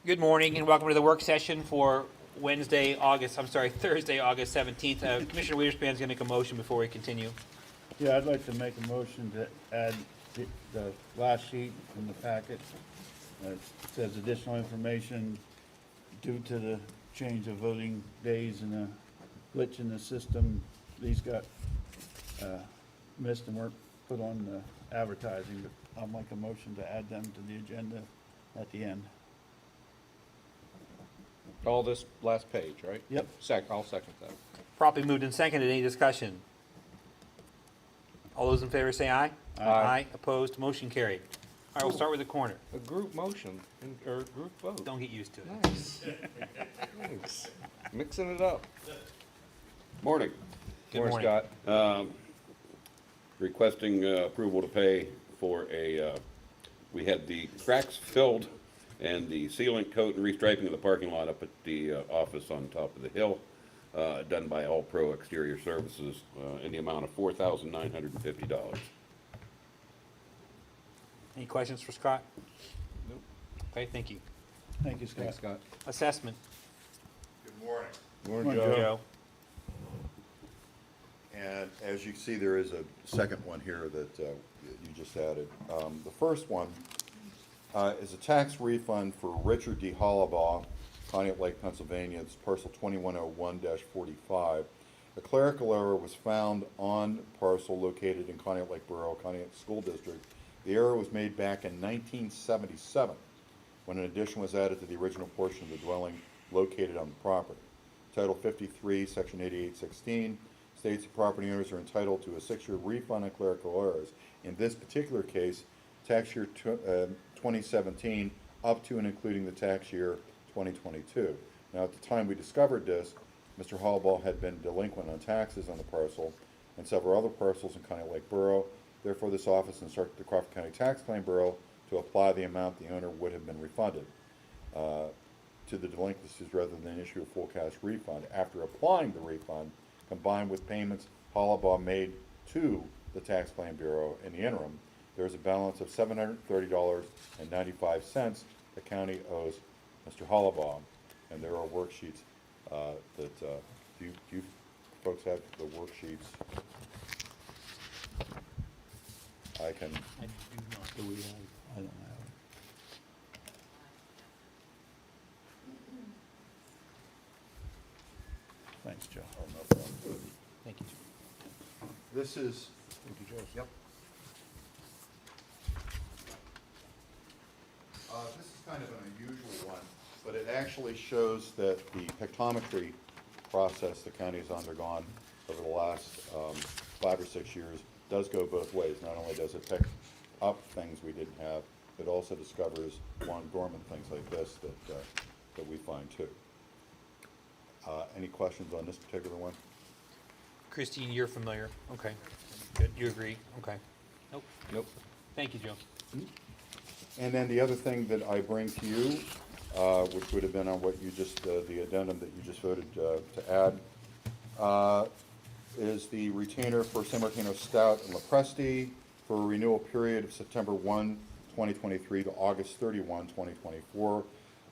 Good morning and welcome to the work session for Thursday, August 17th. Commissioner Wiederspan is going to make a motion before we continue. Yeah, I'd like to make a motion to add the last sheet in the packet. It says additional information due to the change of voting days and a glitch in the system. These got missed and weren't put on the advertising, but I'll make a motion to add them to the agenda at the end. All this last page, right? Yep. I'll second that. Properly moved and seconded. Any discussion? All those in favor say aye. Aye. Opposed? Motion carried. All right, we'll start with the corner. A group motion, or group vote. Don't get used to it. Nice. Thanks. Mixing it up. Morning. Good Morning, morning. Scott. Requesting approval to pay for we had the cracks filled and the sealant coat and restriping of the parking lot up at the office on top of the hill, done by All Pro Exterior Services, in the amount of $4,950. Any questions for Scott? Nope. Okay, thank you. Thank you, Scott. Thanks, Scott. Assessment. Good morning. Morning, Morning, Joe. Joe. And as you can see, there is a second one here that you just added. The first one is a tax refund for Richard D. Hollabaugh, Conneaut Lake, Pennsylvania. It's parcel 2101-45. A clerical error was found on parcel located in Conneaut Lake Borough, Conneaut School District. The error was made back in 1977 when an addition was added to the original portion of the dwelling located on the property. Title 53, Section 8816 states the property owners are entitled to a 6-year refund on clerical errors. In this particular case, tax year 2017 up to and including the tax year 2022. Now, at the time we discovered this, Mr. Hollabaugh had been delinquent on taxes on the parcel and several other parcels in Conneaut Lake Borough. Therefore, this office instructed the Crawford County Tax Claim Bureau to apply the amount the owner would have been refunded to the delinquencies rather than issue a full cash refund. After applying the refund, combined with payments Hollabaugh made to the Tax Claim Bureau in the interim, there is a balance of $730.95 the county owes Mr. Hollabaugh. And there are worksheets that, do you folks have the worksheets? I can, I do not. Do we have? I don't have it. Thanks, Joe. oh, no problem. Thank you. This is, yep. This is kind of an unusual one, but it actually shows that the pictometry process the county has undergone over the last 5 or 6 years does go both ways. Not only does it pick up things we didn't have, it also discovers dormant things like this that we find too. Any questions on this particular one? Christine, you're familiar. Okay. Good. You agree? Okay. Nope. Nope. Thank you, Joe. And then the other thing that I bring to you, which would have been on what you just, the addendum that you just voted to add, is the retainer for San Martino Stout and LaPresti for a renewal period of September 1, 2023 to August 31, 2024.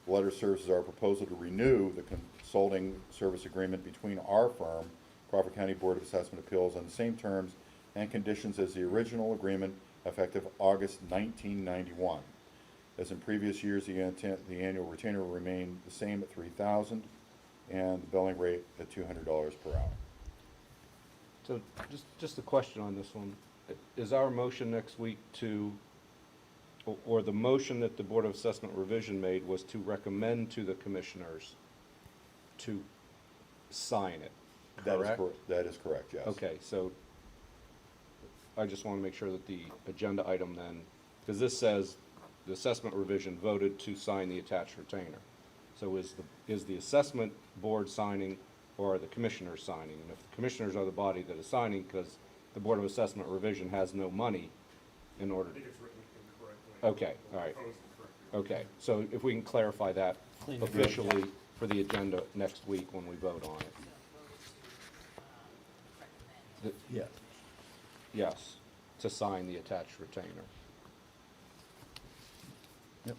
The letter serves as our proposal to renew the consulting service agreement between our firm, Crawford County Board of Assessment Appeals, on the same terms and conditions as the original agreement effective August 1991. As in previous years, the annual retainer will remain the same at $3,000 and the billing rate at $200 per hour. So just a question on this one. Is our motion next week or the motion that the Board of Assessment Revision made was to recommend to the commissioners to sign it, correct? That is correct, yes. Okay, so I just want to make sure that the agenda item then, because this says the assessment revision voted to sign the attached retainer. So is the assessment board signing or are the commissioners signing? And if the commissioners are the body that is signing, because the Board of Assessment Revision has no money in order. I think it's written incorrectly. Okay, all right. Proposed incorrectly. Okay, so if we can clarify that Clean it up. officially for the agenda next week when we vote on it. Yeah. Yes, to sign the attached retainer. Yep.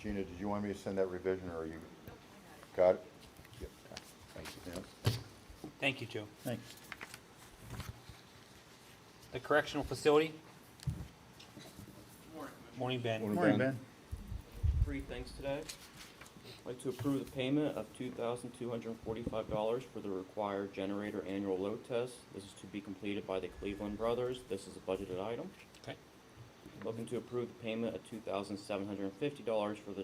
Gina, did you want me to send that revision, or you got it? Thank you. Yeah. Thank you, Joe. Thanks. The correctional facility? Morning, Ben. Morning, Ben. Three things today. I'd like to approve the payment of $2,245 for the required generator annual load test. This is to be completed by the Cleveland Brothers. This is a budgeted item. Okay. Looking to approve the payment of $2,750 for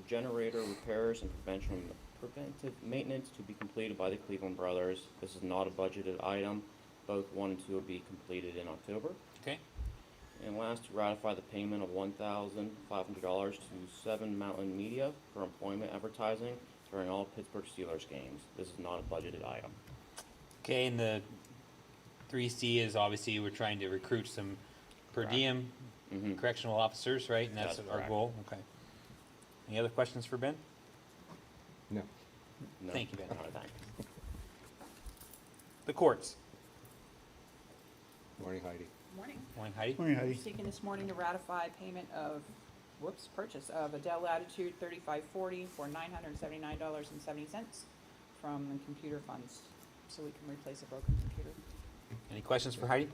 generator repairs and preventive maintenance to be completed by the Cleveland Brothers. This is not a budgeted item. Both 1 and 2 will be completed in October. Okay. And last, to ratify the payment of $1,500 to Seven Mountain Media for employment advertising during all Pittsburgh Steelers games. This is not a budgeted item. Okay, and the 3C is obviously we're trying to recruit some per Correct. diem Mhm. correctional officers, right? And that's That's our correct. goal. Okay. Any other questions for Ben? No. No. Thank you, Ben. All right, thanks. The courts. Morning, Heidi. Morning. Morning, Heidi. Morning, Heidi. Seeking this morning to ratify payment of, purchase of a Dell Latitude 3540 for $979.70 from the computer funds, so we can replace a broken computer. Any questions for Heidi?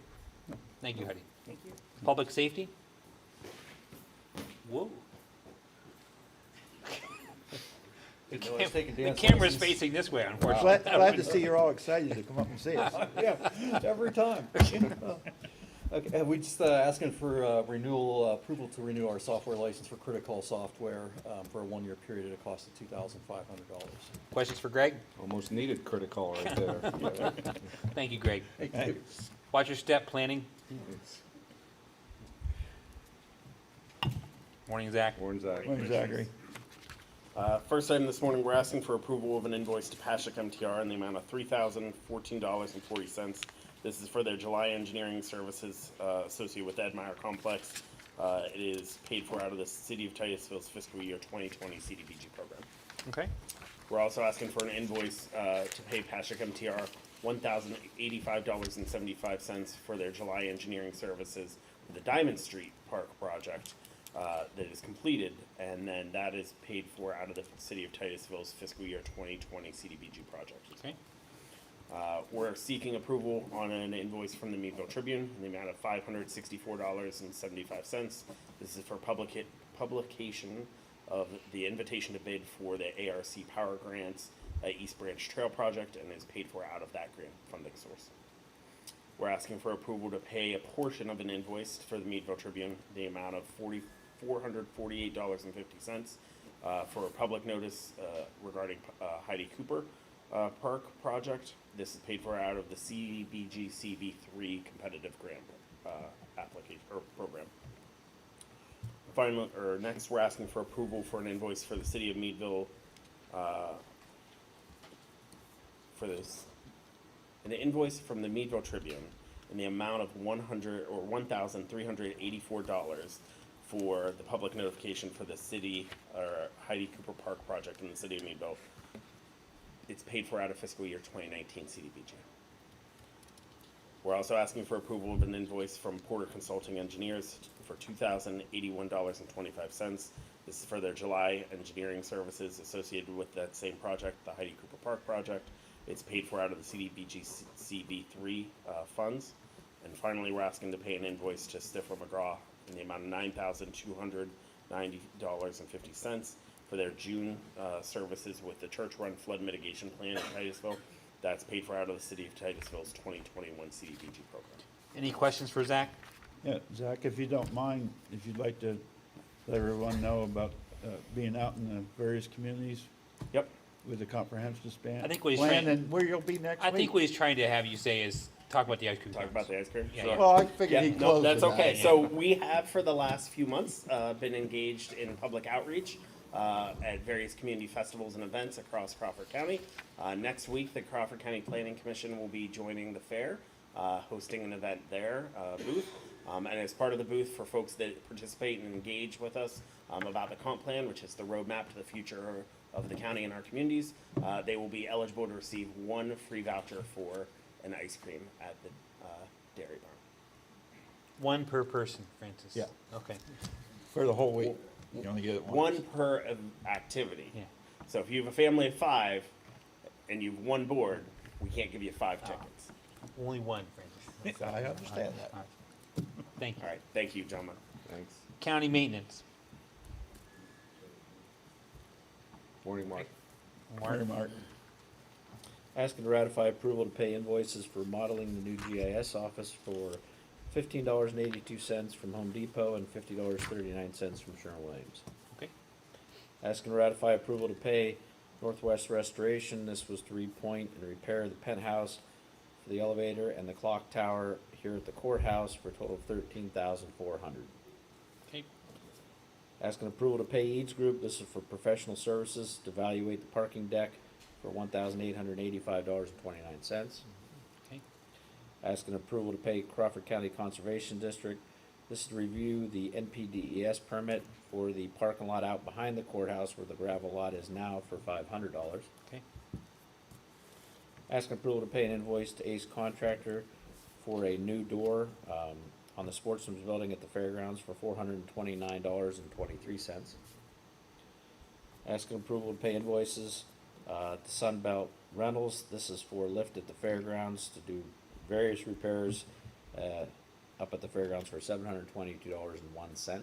Thank you, Heidi. Thank you. Public safety? Whoa. The camera's facing this way, unfortunately. Glad to see you're all excited to come up and see us. Yeah, every time. Okay, we just asking for renewal, approval to renew our software license for Critical Software for a 1-year period at a cost of $2,500. Questions for Greg? Almost needed critical right there. Thank you, Greg. Thank you. Watch your step planning. Morning, Zach. Morning, Zach. Morning, Zachary. First item this morning, we're asking for approval of an invoice to Pashak MTR in the amount of $3,014.40. This is for their July engineering services associated with the Edmeyer Complex. It is paid for out of the City of Titusville's fiscal year 2020 CDBG program. Okay. We're also asking for an invoice to pay Pashak MTR $1,085.75 for their July engineering services for the Diamond Street Park project that is completed, and then that is paid for out of the City of Titusville's fiscal year 2020 CDBG project. Okay. We're seeking approval on an invoice from the Meadville Tribune in the amount of $564.75. This is for publication of the invitation to bid for the ARC Power Grants East Branch Trail Project, and is paid for out of that grant funding source. We're asking for approval to pay a portion of an invoice for the Meadville Tribune, the amount of $448.50 for a public notice regarding Heidi Cooper Park project. This is paid for out of the CDBG CV3 competitive grant application or program. Finally, or next, we're asking for approval for an invoice for the City of Meadville for this. An invoice from the Meadville Tribune in the amount of $1,384 for the public notification for the city or Heidi Cooper Park project in the City of Meadville. It's paid for out of fiscal year 2019 CDBG. We're also asking for approval of an invoice from Porter Consulting Engineers for $2,081.25. This is for their July engineering services associated with that same project, the Heidi Cooper Park project. It's paid for out of the CDBG CB3 funds. And finally, we're asking to pay an invoice to Stifler McGraw in the amount of $9,290.50 for their June services with the Church Run Flood Mitigation Plan in Titusville. That's paid for out of the City of Titusville's 2021 CDBG program. Any questions for Zach? Yeah, Zach, if you don't mind, if you'd like to let everyone know about being out in the various communities Yep. with the comprehensive plan. I think what he's plan trying- and where you'll be next I week. think what he's trying to have you say is talk about the ice cream Talk trucks. about the ice cream? Yeah, Sure. yeah. Well, I figured Yeah, he'd no, close that's with okay. that. So we have for the last few months been engaged in public outreach at various community festivals and events across Crawford County. Next week, the Crawford County Planning Commission will be joining the fair, hosting an event there, booth. And as part of the booth, for folks that participate and engage with us about the comp plan, which is the roadmap to the future of the county and our communities, they will be eligible to receive one free voucher for an ice cream at the dairy barn. One per person, Francis. Yeah. Okay. For the whole week. You only get it one per activity. Yeah. So if you have a family of 5 and you've one board, we can't give you 5 tickets. Only one, Francis. I understand that. All right. Thank you. All right, thank you, gentlemen. Thanks. County maintenance. Morning, Mark. Mark? Asking to ratify approval to pay invoices for modeling the new GIS office for $15.82 from Home Depot and $50.39 from Sherwin-Williams. Okay. Asking to ratify approval to pay Northwest Restoration. This was to repoint and repair the penthouse for the elevator and the clock tower here at the courthouse for a total of $13,400. Okay. Asking approval to pay Eads Group. This is for professional services to evaluate the parking deck for $1,885.29. Okay. Asking approval to pay Crawford County Conservation District. This is to review the NPDES permit for the parking lot out behind the courthouse where the gravel lot is now for $500. Okay. Asking approval to pay an invoice to Ace Contractor for a new door on the Sportsman's Building at the fairgrounds for $429.23. Asking approval to pay invoices to Sunbelt Rentals. This is for lift at the fairgrounds to do various repairs up at the fairgrounds for $722.01.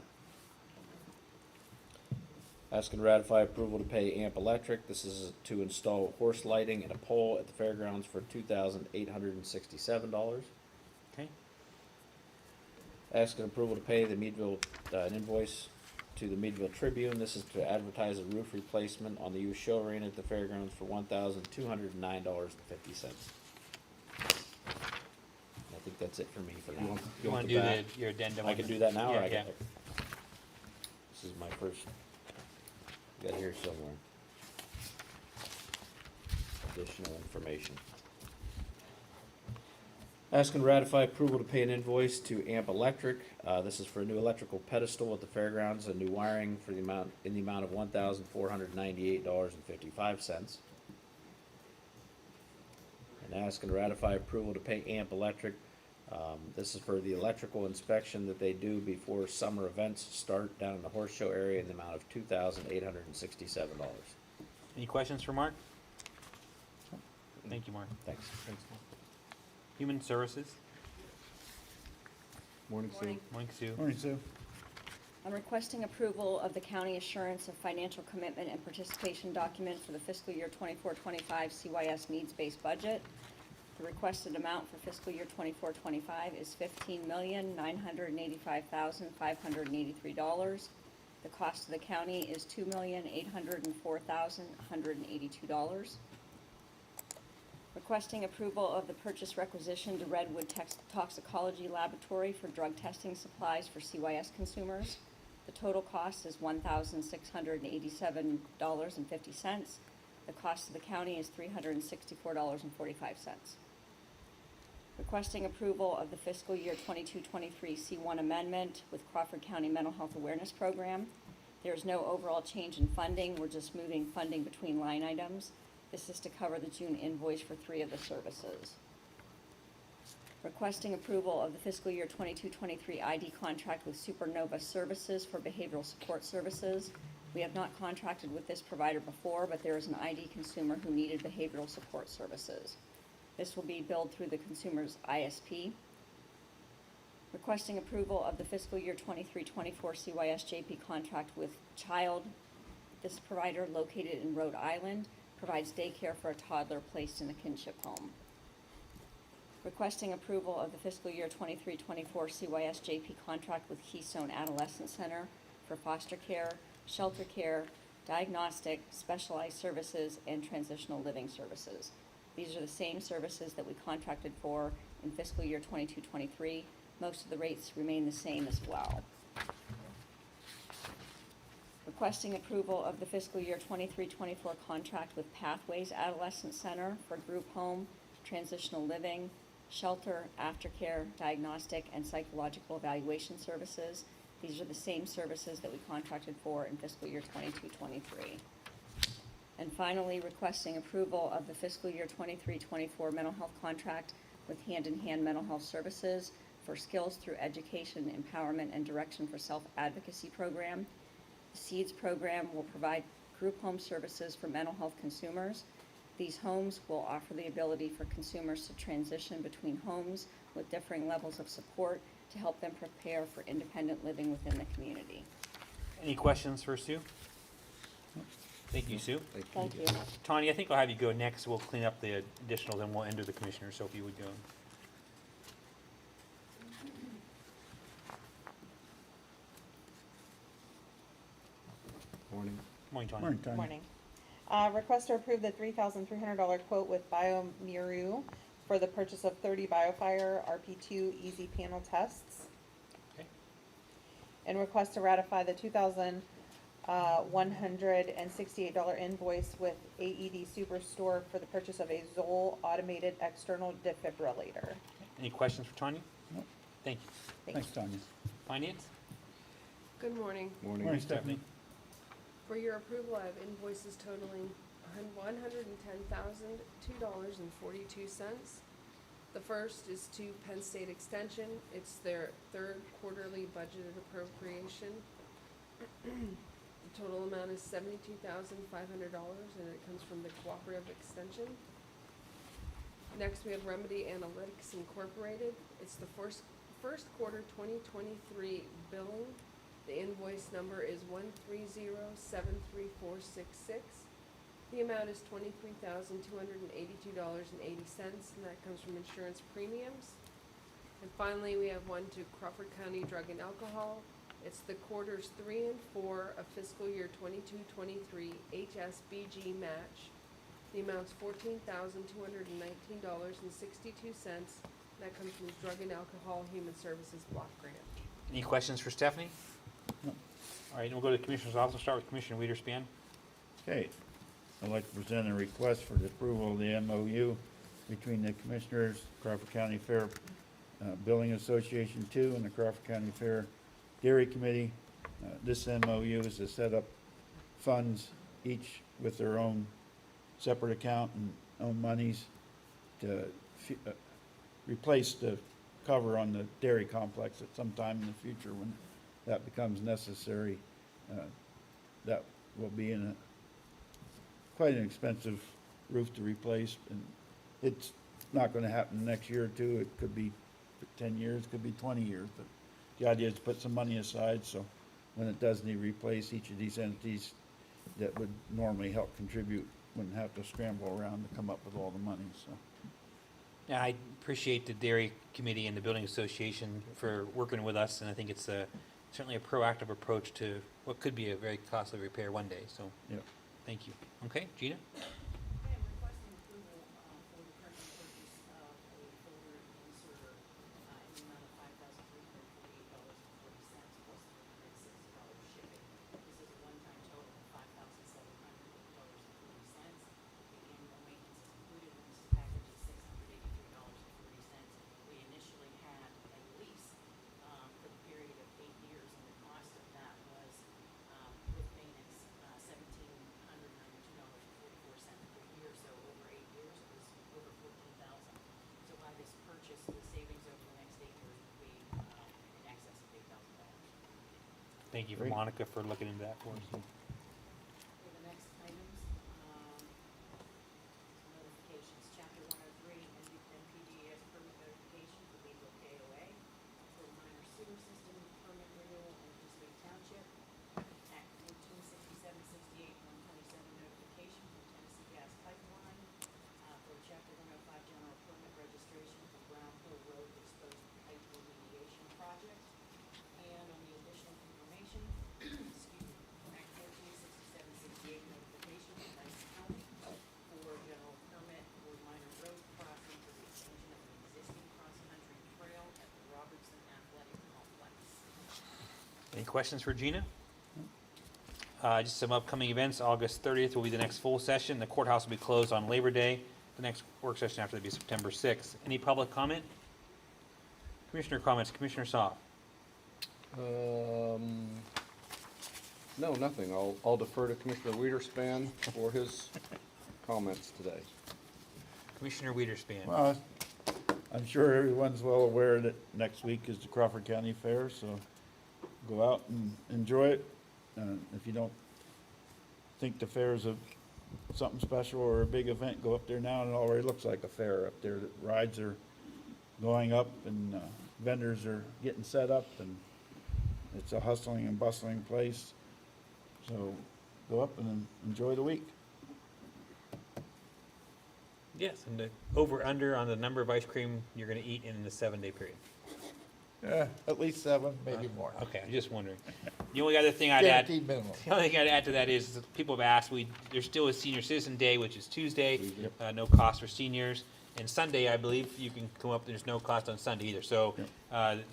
Asking to ratify approval to pay Amp Electric. This is to install horse lighting and a pole at the fairgrounds for $2,867. Okay. Asking approval to pay the Meadville, an invoice to the Meadville Tribune. This is to advertise a roof replacement on the youth show arena at the fairgrounds for $1,209.50. I think that's it for me for now. You wanna the do back? your addendum? I on can the- do that now, or Yeah, I yeah. can. This is my first, got here somewhere. Additional information. Asking to ratify approval to pay an invoice to Amp Electric. This is for a new electrical pedestal at the fairgrounds and new wiring for the amount, in the amount of $1,498.55. And asking to ratify approval to pay Amp Electric. This is for the electrical inspection that they do before summer events start down in the horse show area in the amount of $2,867. Any questions for Mark? Thank you, Mark. Thanks. Human Services. Morning, Sue. Morning, Sue. Morning, Sue. I'm requesting approval of the county assurance of financial commitment and participation document for the fiscal year 24-25 CYS needs-based budget. The requested amount for fiscal year 24-25 is $15,985,583. The cost to the county is $2,804,182. Requesting approval of the purchase requisition to Redwood Toxicology Laboratory for drug testing supplies for CYS consumers. The total cost is $1,687.50. The cost to the county is $364.45. Requesting approval of the fiscal year 22-23 C1 amendment with Crawford County Mental Health Awareness Program. There is no overall change in funding. We're just moving funding between line items. This is to cover the June invoice for 3 of the services. Requesting approval of the fiscal year 22-23 ID contract with Supernova Services for behavioral support services. We have not contracted with this provider before, but there is an ID consumer who needed behavioral support services. This will be billed through the consumer's ISP. Requesting approval of the fiscal year 23-24 CYS JP contract with Child. This provider, located in Rhode Island, provides daycare for a toddler placed in a kinship home. Requesting approval of the fiscal year 23-24 CYS JP contract with Keystone Adolescent Center for foster care, shelter care, diagnostic, specialized services, and transitional living services. These are the same services that we contracted for in fiscal year 22-23. Most of the rates remain the same as well. Requesting approval of the fiscal year 23-24 contract with Pathways Adolescent Center for group home, transitional living, shelter, aftercare, diagnostic, and psychological evaluation services. These are the same services that we contracted for in fiscal year 22-23. And finally, requesting approval of the fiscal year 23-24 mental health contract with Hand in Hand Mental Health Services for skills through education, empowerment, and direction for self-advocacy program. The SEEDS program will provide group home services for mental health consumers. These homes will offer the ability for consumers to transition between homes with differing levels of support to help them prepare for independent living within the community. Any questions for Sue? Thank you, Sue. Thank you. Tanya, I think I'll have you go next. We'll clean up the additional, then we'll enter the commissioner, so if you would go. Morning. Morning, Tanya. Morning, Tanya. Morning. Request to approve the $3,300 quote with BioMiru for the purchase of 30 BioFire RP2 easy panel tests. Okay. And request to ratify the $2,168 invoice with AED Superstore for the purchase of a Zoll automated external defibrillator. Any questions for Tanya? Nope. Thank you. Thanks, Tanya. Finance? Good morning. Morning, Stephanie. For your approval, I have invoices totaling $110,002.42. The first is to Penn State Extension. It's their third quarterly budgeted appropriation. The total amount is $72,500, and it comes from the Cooperative Extension. Next, we have Remedy Analytics Incorporated. It's the first quarter 2023 billing. The invoice number is 130-73466. The amount is $23,282.80, and that comes from insurance premiums. And finally, we have one to Crawford County Drug and Alcohol. It's the quarters 3 and 4 of fiscal year 22-23 HSBG match. The amount's $14,219.62. That comes from Drug and Alcohol Human Services Block Grant. Any questions for Stephanie? No. All right, we'll go to the Commissioner's office. We'll start with Commissioner Wiederspan. Okay, I'd like to present a request for the approval of the MOU between the Commissioners, Crawford County Fair Building Association 2, and the Crawford County Fair Dairy Committee. This MOU is to set up funds, each with their own separate account and own monies, to replace the cover on the dairy complex at some time in the future when that becomes necessary. That will be in quite an expensive roof to replace, and it's not gonna happen next year or two. It could be 10 years, could be 20 years, but the idea is to put some money aside, so when it does need replaced, each of these entities that would normally help contribute wouldn't have to scramble around to come up with all the money, so. Yeah, I appreciate the Dairy Committee and the Building Association for working with us, and I think it's certainly a proactive approach to what could be a very costly repair one day, so Yep. thank you. Okay, Gina? I am requesting approval for the current purchase of a folder inserter in the amount of $5,348.40 plus $360 shipping. This is a one-time total of $5,700.40. The annual maintenance is included in this package is $683.40. We initially had a lease for the period of 8 years, and the cost of that was with maintenance $1,792.44 per year. So over 8 years, it was over $14,000. So by this purchase, the savings over the next 8 years will be in excess of $8,000. Thank you for Great. Monica for looking into that for us. For the next items, notifications, chapter 103, NPDES permit notification for legal KOA for minor sewer system permit renewal in East Wade Township. Act 146768, 127 notification from Tennessee Gas Pipeline for chapter 105 general permit registration for Brown Hill Road exposed pipe remediation project. And on the additional information, excuse me, Act 146768 notification from Dyson County for general permit for minor road crossing for the extension of an existing cross-country trail at the Robertson Athletic Complex. Any questions for Gina? Just some upcoming events. August 30th will be the next full session. The courthouse will be closed on Labor Day. The next work session after that will be September 6th. Any public comment? Commissioner comments. Commissioner Soft. No, nothing. I'll defer to Commissioner Wiederspan for his comments today. Commissioner Wiederspan. Well, I'm sure everyone's well aware that next week is the Crawford County Fair, so go out and enjoy it. If you don't think the fair's something special or a big event, go up there now, and it already looks like a fair up there. The rides are going up, and vendors are getting set up, and it's a hustling and bustling place. So go up and enjoy the week. Yes, and the over/under on the number of ice cream you're gonna eat in the 7-day period. Yeah, at least 7, maybe more. Okay, I'm just wondering. The only other thing I'd add, Guaranteed minimum. the only thing I'd add to that is, that people have asked, there's still a senior citizen day, which is Tuesday, no cost for seniors. And Sunday, I believe you can come up, there's no cost on Sunday either. So,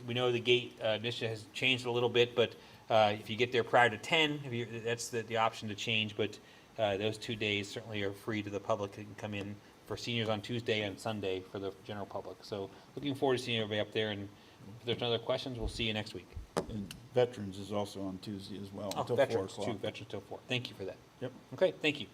we know the gate admission has changed a little bit, but, if you get there prior to 10, that's the option to change, but, those 2 days certainly are free to the public. They can come in for seniors on Tuesday and Sunday for the general public. So, looking forward to seeing everybody up there, and if there's no other questions, we'll see you next week. And Veterans is also on Tuesday as well, Oh, until 4 veterans o'clock. too, veterans till 4. Thank you for that. Yep. Okay, thank you.